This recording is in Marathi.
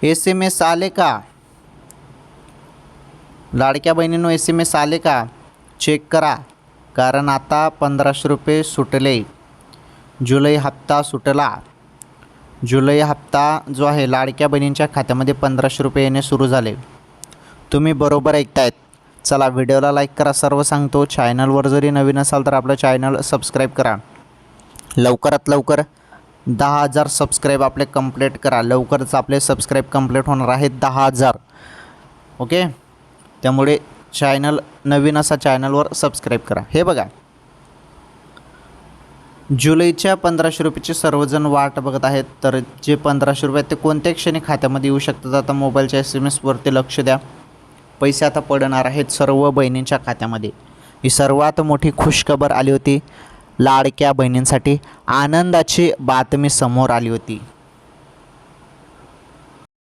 SMS आले का? लाडक्या बहिणींनो SMS आले का? चेक करा, कारण आता 1500 रुपये सुटले. जुलै हप्ता सुटला. जुलै हप्ता जो आहे लाडक्या बहिणींच्या खात्यामध्ये 1500 रुपये येणे सुरू झाले. तुम्ही बरोबर ऐकतायत. चला व्हिडिओला लाईक करा, सर्व सांगतो. चॅनलवर जरी नवीन असाल तर आपलं चॅनल सबस्क्राईब करा. लवकरात लवकर 10,000 सबस्क्राईब आपले कंप्लीट करा. लवकरच आपले सबस्क्राईब कंप्लीट होणार आहेत 10,000. ओके, त्यामुळे चॅनल नवीन असा चॅनलवर सबस्क्राईब करा. हे बघा, जुलैच्या 1500 रुपयाची सर्वजण वाट बघत आहेत. तर जे 1500 रुपये आहेत ते कोणत्या क्षणी खात्यामध्ये येऊ शकतात? आता मोबाईलच्या SMS वरती लक्ष द्या. पैसे आता पडणार आहेत सर्व बहिणींच्या खात्यामध्ये. ही सर्वात मोठी खुशखबर आली होती. लाडक्या बहिणींसाठी आनंदाची बातमी समोर आली होती.